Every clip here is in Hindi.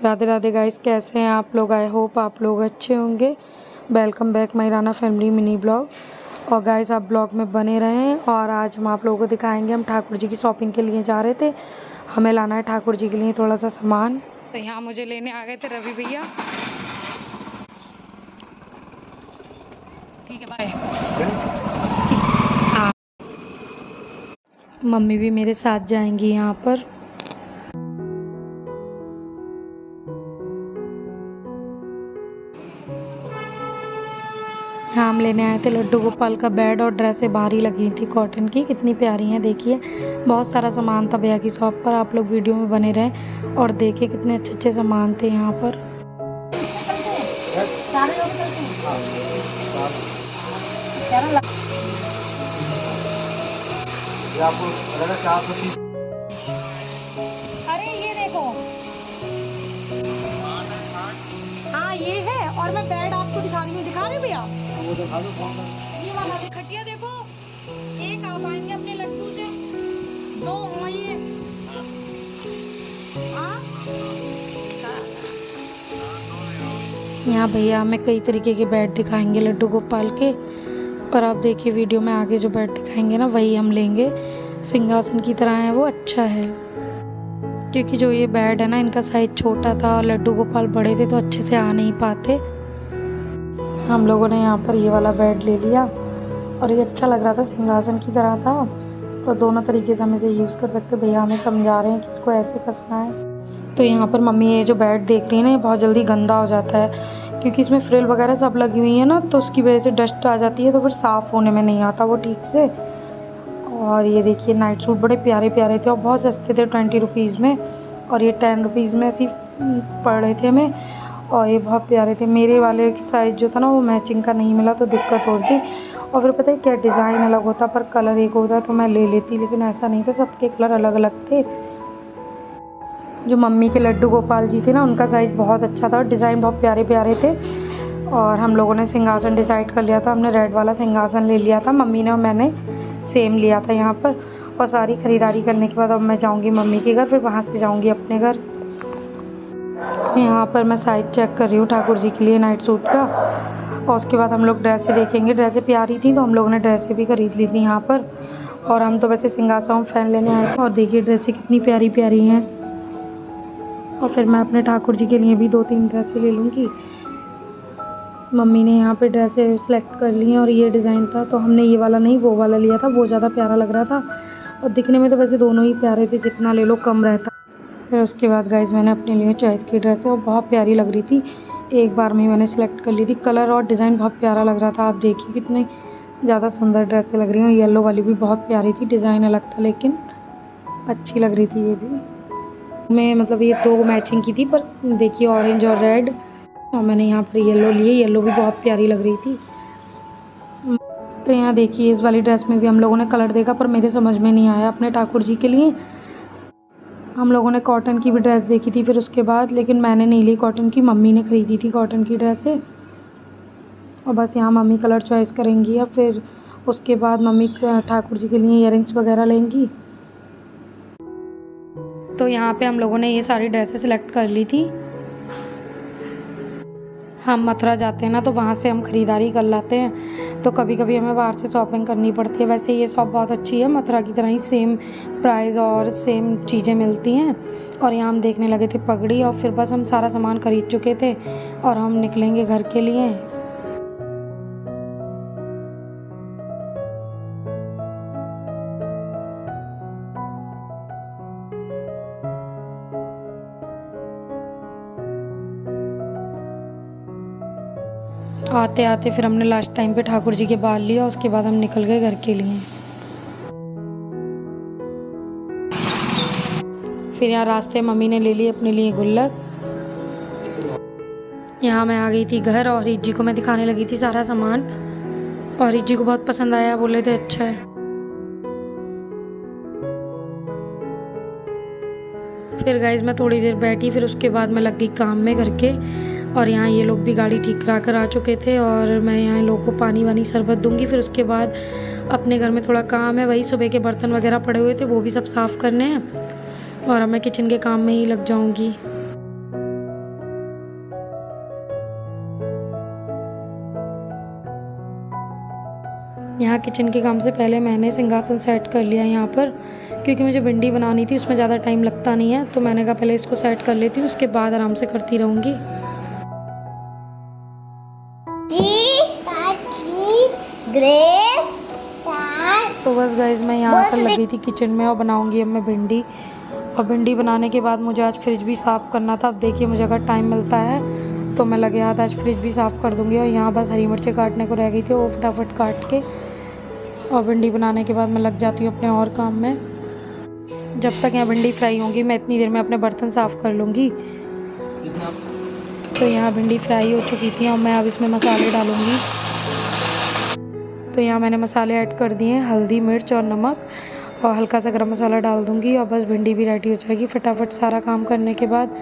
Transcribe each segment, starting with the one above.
राधे राधे गाइस, कैसे हैं आप लोग। आई होप आप लोग अच्छे होंगे। Welcome back my Rana family mini blog. और गाइस आप ब्लॉग में बने रहें। और आज हम आप लोगों को दिखाएंगे, हम ठाकुर जी की शॉपिंग के लिए जा रहे थे। हमें लाना है ठाकुर जी के लिए थोड़ा सा सामान। तो यहाँ मुझे लेने आ गए थे रवि भैया। ठीक है, बाय। मम्मी भी मेरे साथ जाएंगी यहाँ पर। यहाँ हम लेने आए थे लड्डू गोपाल का बेड और ड्रेसें भारी लगी थी कॉटन की, कितनी प्यारी हैं देखिए। बहुत सारा सामान था भैया की शॉप पर। आप लोग वीडियो में बने रहें और देखें कितने अच्छे अच्छे सामान थे यहाँ पर। अरे ये देखो, हाँ ये है। और मैं बेड आपको दिखा रही हूँ, दिखा रहे भैया। वो दिखा दो, कौन सा? ये वाला खटिया देखो, एक आ पाएंगे अपने लड्डू से, दो ये। यहाँ भैया हमें कई तरीके के बेड दिखाएंगे लड्डू गोपाल के। पर आप देखिए वीडियो में आगे जो बेड दिखाएंगे ना, वही हम लेंगे। सिंहासन की तरह है वो, अच्छा है। क्योंकि जो ये बेड है ना, इनका साइज छोटा था और लड्डू गोपाल बड़े थे तो अच्छे से आ नहीं पाते। हम लोगों ने यहाँ पर ये वाला बेड ले लिया और ये अच्छा लग रहा था, सिंहासन की तरह था। और दोनों तरीके से हम इसे यूज़ कर सकते। भैया हमें समझा रहे हैं कि इसको ऐसे कसना है। तो यहाँ पर मम्मी ये जो बेड देख रही है ना, ये बहुत जल्दी गंदा हो जाता है क्योंकि इसमें फ्रिल वगैरह सब लगी हुई है ना, तो उसकी वजह से डस्ट आ जाती है, तो फिर साफ़ होने में नहीं आता वो ठीक से। और ये देखिए नाइट सूट बड़े प्यारे प्यारे थे और बहुत सस्ते थे, 20 रुपीज़ में। और ये 10 रुपीज़ में ऐसे पड़ रहे थे हमें। और ये बहुत प्यारे थे। मेरे वाले साइज़ जो था ना, वो मैचिंग का नहीं मिला तो दिक्कत हो रही थी। और फिर पता है क्या, डिज़ाइन अलग होता पर कलर एक होता तो मैं ले लेती, लेकिन ऐसा नहीं था, सबके कलर अलग अलग थे। जो मम्मी के लड्डू गोपाल जी थे ना, उनका साइज़ बहुत अच्छा था और डिज़ाइन बहुत प्यारे प्यारे थे। और हम लोगों ने सिंहासन डिसाइड कर लिया था, हमने रेड वाला सिंहासन ले लिया था। मम्मी ने और मैंने सेम लिया था यहाँ पर। और सारी ख़रीदारी करने के बाद अब मैं जाऊँगी मम्मी के घर, फिर वहाँ से जाऊँगी अपने घर। यहाँ पर मैं साइज़ चेक कर रही हूँ ठाकुर जी के लिए नाइट सूट का। और उसके बाद हम लोग ड्रेसें देखेंगे। ड्रेसें प्यारी थी तो हम लोगों ने ड्रेसें भी ख़रीद ली थी यहाँ पर। और हम तो वैसे सिंहासन फैन लेने आए थे। और देखिए ड्रेसें कितनी प्यारी प्यारी हैं। और फिर मैं अपने ठाकुर जी के लिए भी 2-3 ड्रेसें ले लूँगी। मम्मी ने यहाँ पे ड्रेसें सेलेक्ट कर ली हैं और ये डिज़ाइन था तो हमने ये वाला नहीं वो वाला लिया था, वो ज़्यादा प्यारा लग रहा था। और दिखने में तो वैसे दोनों ही प्यारे थे, जितना ले लो कम रहता। फिर उसके बाद गाइस मैंने अपने लिए चॉइस की ड्रेस है और बहुत प्यारी लग रही थी। एक बार में मैंने सेलेक्ट कर ली थी। कलर और डिज़ाइन बहुत प्यारा लग रहा था। आप देखिए कितनी ज़्यादा सुंदर ड्रेसें लग रही हैं। येलो वाली भी बहुत प्यारी थी, डिज़ाइन अलग था लेकिन अच्छी लग रही थी ये भी। मैं मतलब ये 2 मैचिंग की थी, पर देखिए ऑरेंज और रेड। और मैंने यहाँ पर येलो लिए, येलो भी बहुत प्यारी लग रही थी। तो यहाँ देखिए इस वाली ड्रेस में भी हम लोगों ने कलर देखा, पर मेरे समझ में नहीं आया अपने ठाकुर जी के लिए। हम लोगों ने कॉटन की भी ड्रेस देखी थी फिर उसके बाद, लेकिन मैंने नहीं ली कॉटन की, मम्मी ने ख़रीदी थी कॉटन की ड्रेसें। और बस यहाँ मम्मी कलर चॉइस करेंगी। अब फिर उसके बाद मम्मी ठाकुर जी के लिए इयररिंग्स वगैरह लेंगी। तो यहाँ पे हम लोगों ने ये सारी ड्रेसें सिलेक्ट कर ली थी। हम मथुरा जाते हैं ना, तो वहाँ से हम ख़रीदारी कर लाते हैं, तो कभी कभी हमें बाहर से शॉपिंग करनी पड़ती है। वैसे ये शॉप बहुत अच्छी है, मथुरा की तरह ही सेम प्राइस और सेम चीज़ें मिलती हैं। और यहाँ हम देखने लगे थे पगड़ी। और फिर बस हम सारा सामान ख़रीद चुके थे और हम निकलेंगे घर के लिए। आते आते फिर हमने लास्ट टाइम पे ठाकुर जी के बाल लिया, उसके बाद हम निकल गए घर के लिए। फिर यहाँ रास्ते मम्मी ने ले ली अपने लिए गुल्लक। यहाँ मैं आ गई थी घर और हरीश जी को मैं दिखाने लगी थी सारा सामान। और हरीश जी को बहुत पसंद आया, बोले थे अच्छा है। फिर गाइज मैं थोड़ी देर बैठी, फिर उसके बाद मैं लग गई काम में घर के। और यहाँ ये लोग भी गाड़ी ठीक करा कर आ चुके थे और मैं यहाँ इन लोगों को पानी वानी शरबत दूंगी। फिर उसके बाद अपने घर में थोड़ा काम है, वही सुबह के बर्तन वगैरह पड़े हुए थे वो भी सब साफ़ करने हैं और अब मैं किचन के काम में ही लग जाऊँगी। यहाँ किचन के काम से पहले मैंने सिंहासन सेट कर लिया यहाँ पर, क्योंकि मुझे भिंडी बनानी थी, उसमें ज़्यादा टाइम लगता नहीं है। तो मैंने कहा पहले इसको सेट कर लेती हूँ, उसके बाद आराम से करती रहूँगी। तो बस गाइज मैं यहाँ पर लगी थी किचन में और बनाऊँगी अब मैं भिंडी। और भिंडी बनाने के बाद मुझे आज फ्रिज भी साफ़ करना था। अब देखिए मुझे अगर टाइम मिलता है तो मैं लगे हाथ आज फ्रिज भी साफ़ कर दूँगी। और यहाँ बस हरी मिर्चें काटने को रह गई थी, वो फटाफट काट के और भिंडी बनाने के बाद मैं लग जाती हूँ अपने और काम में। जब तक यहाँ भिंडी फ्राई होंगी मैं इतनी देर में अपने बर्तन साफ़ कर लूँगी। तो यहाँ भिंडी फ्राई हो चुकी थी और मैं अब इसमें मसाले डालूँगी। तो यहाँ मैंने मसाले ऐड कर दिए, हल्दी, मिर्च और नमक, और हल्का सा गरम मसाला डाल दूँगी और बस भिंडी भी रेडी हो जाएगी। फटाफट सारा काम करने के बाद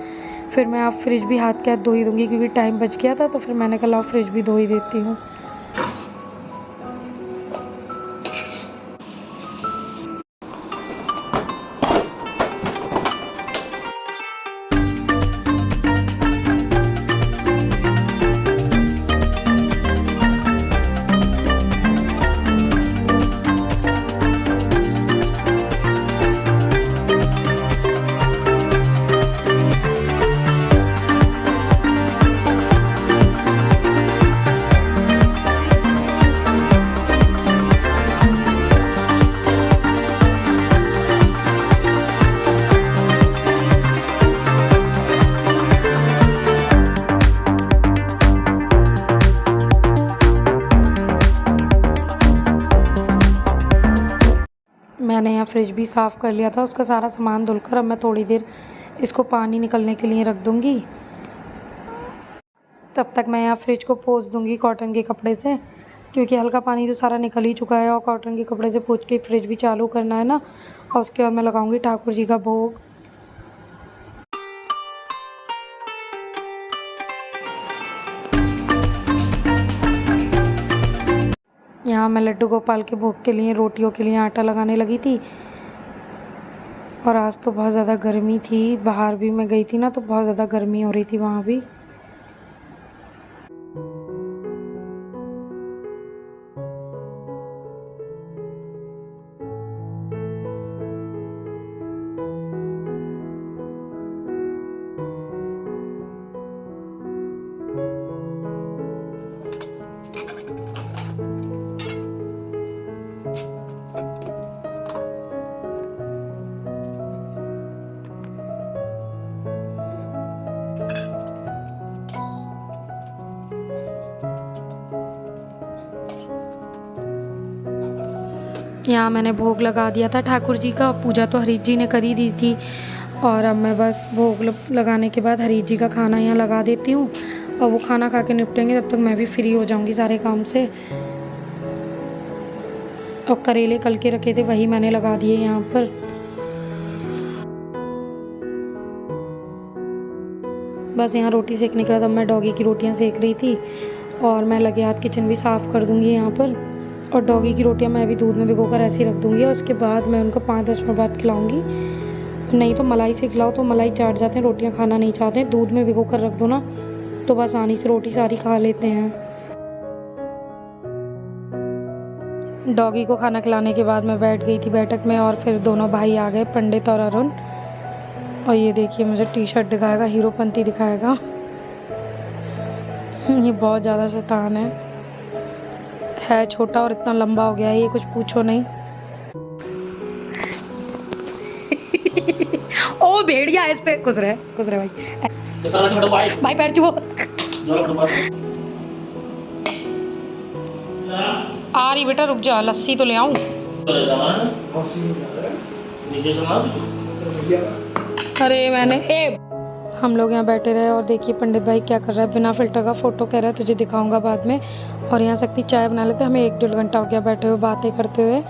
फिर मैं आप फ्रिज भी हाथ के हाथ धो ही दूँगी, क्योंकि टाइम बच गया था। तो फिर मैंने कहा फ्रिज भी धो ही देती हूँ। मैंने यहाँ फ्रिज भी साफ़ कर लिया था, उसका सारा सामान धुलकर अब मैं थोड़ी देर इसको पानी निकलने के लिए रख दूँगी। तब तक मैं यहाँ फ्रिज को पोंछ दूँगी कॉटन के कपड़े से, क्योंकि हल्का पानी तो सारा निकल ही चुका है। और कॉटन के कपड़े से पोंछ के फ्रिज भी चालू करना है ना। और उसके बाद मैं लगाऊँगी ठाकुर जी का भोग। यहाँ मैं लड्डू गोपाल के भोग के लिए रोटियों के लिए आटा लगाने लगी थी। और आज तो बहुत ज़्यादा गर्मी थी, बाहर भी मैं गई थी ना तो बहुत ज़्यादा गर्मी हो रही थी वहाँ भी। यहाँ मैंने भोग लगा दिया था ठाकुर जी का। पूजा तो हरीश जी ने कर ही दी थी। और अब मैं बस भोग लगाने के बाद हरीश जी का खाना यहाँ लगा देती हूँ। और वो खाना खा के निपटेंगे, तब तक मैं भी फ्री हो जाऊँगी सारे काम से। और करेले कल के रखे थे वही मैंने लगा दिए यहाँ पर। बस यहाँ रोटी सेकने के बाद अब मैं डॉगी की रोटियाँ सेक रही थी। और मैं लगे हाथ किचन भी साफ़ कर दूँगी यहाँ पर। और डॉगी की रोटियाँ मैं अभी दूध में भिगोकर ऐसे ही रख दूँगी। और उसके बाद मैं उनको 5-10 मिनट बाद खिलाऊँगी। नहीं तो मलाई से खिलाओ तो मलाई चाट जाते हैं, रोटियाँ खाना नहीं चाहते हैं। दूध में भिगोकर रख दो ना तो बस आसानी से रोटी सारी खा लेते हैं। डॉगी को खाना खिलाने के बाद मैं बैठ गई थी बैठक में। और फिर दोनों भाई आ गए, पंडित और अरुण। और ये देखिए मुझे टी-शर्ट दिखाएगा, हीरोपंती दिखाएगा। ये बहुत ज़्यादा शैतान है छोटा और इतना लंबा हो गया है ये, कुछ पूछो नहीं। ओ भेड़िया इस पे खुश रहे भाई। भाई पैर चुप। आ रही बेटा, रुक जा, लस्सी तो ले आऊं। अरे मैंने हम लोग यहाँ बैठे रहे। और देखिए पंडित भाई क्या कर रहा है, बिना फिल्टर का फ़ोटो कह रहा है तुझे दिखाऊंगा बाद में। और यहाँ शक्ति चाय बना लेते, हमें 1-1.5 घंटा हो गया बैठे हुए बातें करते हुए,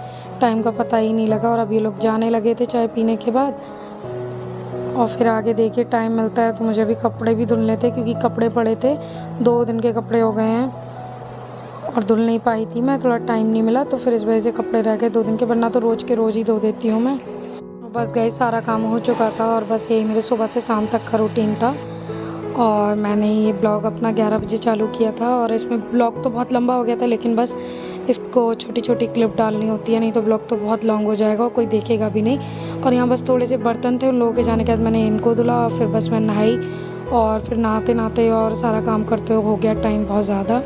टाइम का पता ही नहीं लगा। और अब ये लोग जाने लगे थे चाय पीने के बाद। और फिर आगे देखिए टाइम मिलता है तो मुझे भी कपड़े भी धुलने थे, क्योंकि कपड़े पड़े थे, 2 दिन के कपड़े हो गए हैं और धुल नहीं पाई थी मैं, थोड़ा टाइम नहीं मिला। तो फिर इस वजह से कपड़े रह गए 2 दिन के, वरना तो रोज़ के रोज़ ही धो देती हूँ मैं। बस गए सारा काम हो चुका था। और बस यही मेरे सुबह से शाम तक का रूटीन था। और मैंने ये ब्लॉग अपना 11 बजे चालू किया था और इसमें ब्लॉग तो बहुत लंबा हो गया था, लेकिन बस इसको छोटी छोटी क्लिप डालनी होती है, नहीं तो ब्लॉग तो बहुत लॉन्ग हो जाएगा और कोई देखेगा भी नहीं। और यहाँ बस थोड़े से बर्तन थे, उन लोगों के जाने के बाद मैंने इनको धुला और फिर बस मैं नहाई और फिर नहाते नहाते और सारा काम करते हुए हो गया टाइम बहुत ज़्यादा।